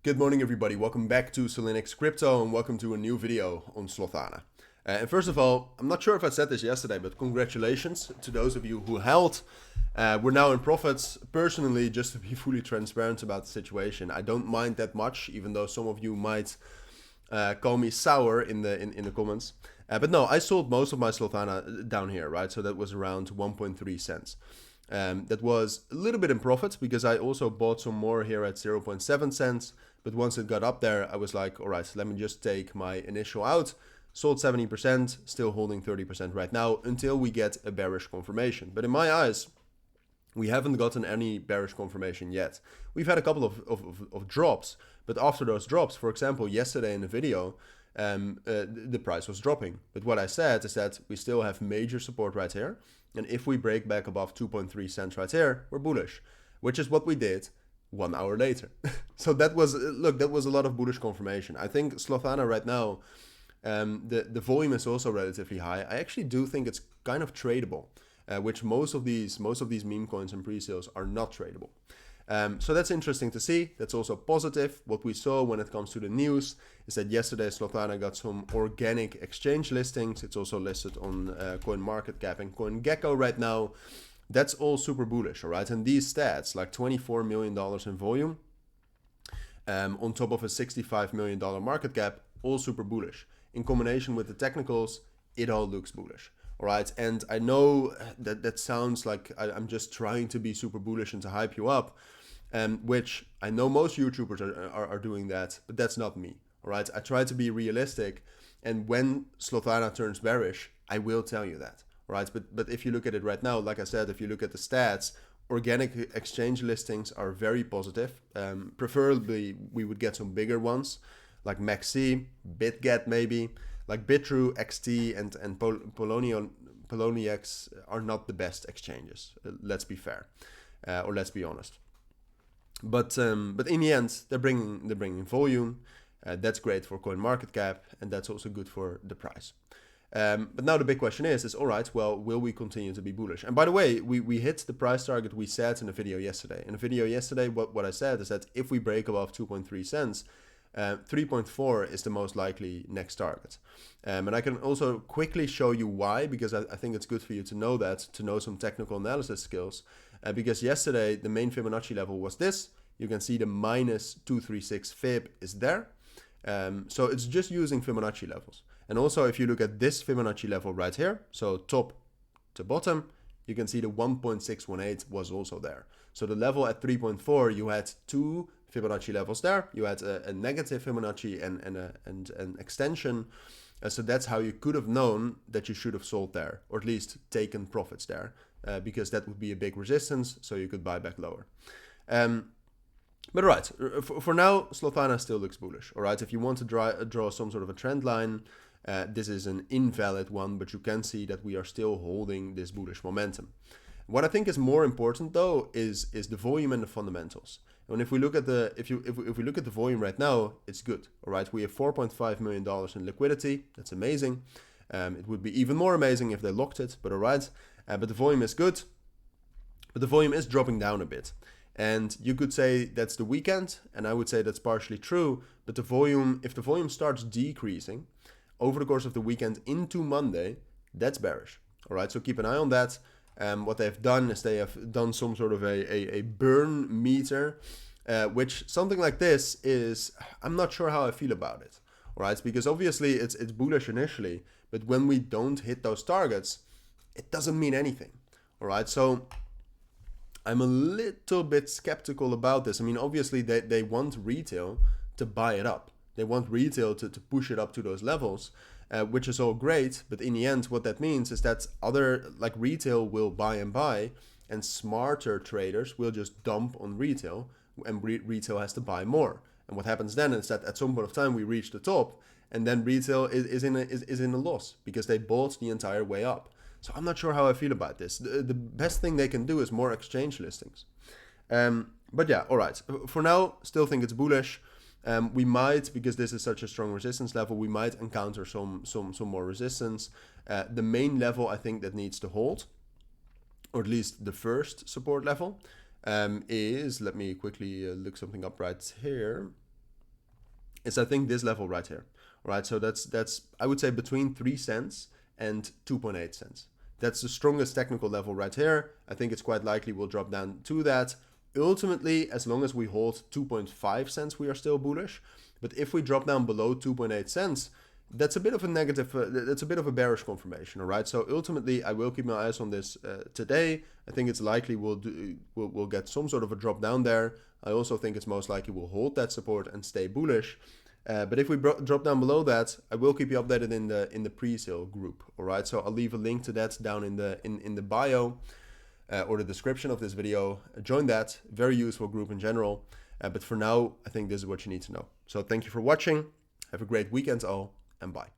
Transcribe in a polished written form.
Good morning, everybody. Welcome back to Cilinix Crypto and welcome to a new video on Slothana. And first of all, I'm not sure if I said this yesterday, but congratulations to those of you who held. We're now in profits. Personally, just to be fully transparent about the situation, I don't mind that much, even though some of you might call me sour in the comments. But no, I sold most of my Slothana down here, right? So that was around 1.3 cents. That was a little bit in profit because I also bought some more here at 0.7 cents. But once it got up there, I was like, all right, let me just take my initial out. Sold 70%, still holding 30% right now until we get a bearish confirmation. But in my eyes, we haven't gotten any bearish confirmation yet. We've had a couple of drops, but after those drops, for example, yesterday in the video, the price was dropping. But what I said is that we still have major support right here. And if we break back above 2.3 cents right here, we're bullish, which is what we did 1 hour later. So that was, look, that was a lot of bullish confirmation. I think Slothana right now, the volume is also relatively high. I actually do think it's kind of tradable, which most of these meme coins and pre-sales are not tradable. So that's interesting to see. That's also positive. What we saw when it comes to the news is that yesterday Slothana got some organic exchange listings. It's also listed on CoinMarketCap and CoinGecko right now. That's all super bullish, all right? And these stats, like $24 million in volume, on top of a $65 million market cap, all super bullish. In combination with the technicals, it all looks bullish. All right, and I know that sounds like I'm just trying to be super bullish and to hype you up, which I know most YouTubers are doing that, but that's not me. All right, I try to be realistic, and when Slothana turns bearish, I will tell you that. All right, but if you look at it right now, like I said, if you look at the stats, organic exchange listings are very positive. Preferably, we would get some bigger ones, like Maxi, BitGet maybe. Like Bitrue, XT, and Poloniex are not the best exchanges. Let's be fair, or let's be honest. But in the end, they're bringing volume. That's great for CoinMarketCap, and that's also good for the price. But now the big question is all right, well, will we continue to be bullish? And by the way, we hit the price target we set in the video yesterday. In the video yesterday, what I said is that if we break above 2.3 cents, 3.4 is the most likely next target. And I can also quickly show you why, because I think it's good for you to know that, to know some technical analysis skills. Because yesterday, the main Fibonacci level was this. You can see the minus 236 Fib is there. So it's just using Fibonacci levels. And also, if you look at this Fibonacci level right here, so top to bottom, you can see the 1.618 was also there. So the level at 3.4, you had two Fibonacci levels there. You had a negative Fibonacci and an extension. So that's how you could have known that you should have sold there, or at least taken profits there, because that would be a big resistance, so you could buy back lower. But all right, for now, Slothana still looks bullish. All right, if you want to draw some sort of a trend line, this is an invalid one, but you can see that we are still holding this bullish momentum. What I think is more important though is the volume and the fundamentals. And if we look at the if we look at the volume right now, it's good. All right, we have $4.5 million in liquidity. That's amazing. It would be even more amazing if they locked it, but all right. But the volume is good. But the volume is dropping down a bit. And you could say that's the weekend, and I would say that's partially true. But the volume, if the volume starts decreasing over the course of the weekend into Monday, that's bearish. All right, so keep an eye on that. What they've done is they have done some sort of a burn meter, which something like this is, I'm not sure how I feel about it. All right, because obviously it's bullish initially, but when we don't hit those targets, it doesn't mean anything. All right, so I'm a little bit skeptical about this. I mean, obviously they want retail to buy it up. They want retail to push it up to those levels, which is all great. But in the end, what that means is that other, like retail will buy, and smarter traders will just dump on retail, and retail has to buy more. And what happens then is that at some point of time we reach the top, and then retail is in a loss because they bought the entire way up. So I'm not sure how I feel about this. The best thing they can do is more exchange listings. But yeah, all right. For now, still think it's bullish. We might, because this is such a strong resistance level, we might encounter some more resistance. The main level I think that needs to hold, or at least the first support level, is, let me quickly look something up right here. is I think this level right here. All right, so that's I would say between 3 cents and 2.8 cents. That's the strongest technical level right here. I think it's quite likely we'll drop down to that. Ultimately, as long as we hold 2.5 cents, we are still bullish. But if we drop down below 2.8 cents, that's a bit of a negative, that's a bit of a bearish confirmation, all right? So ultimately, I will keep my eyes on this today. I think it's likely we'll get some sort of a drop down there. I also think it's most likely we'll hold that support and stay bullish. But if we drop down below that, I will keep you updated in the pre-sale group, all right? So I'll leave a link to that down in the bio or the description of this video. Join that, very useful group in general. But for now, I think this is what you need to know. So thank you for watching. Have a great weekend all, and bye.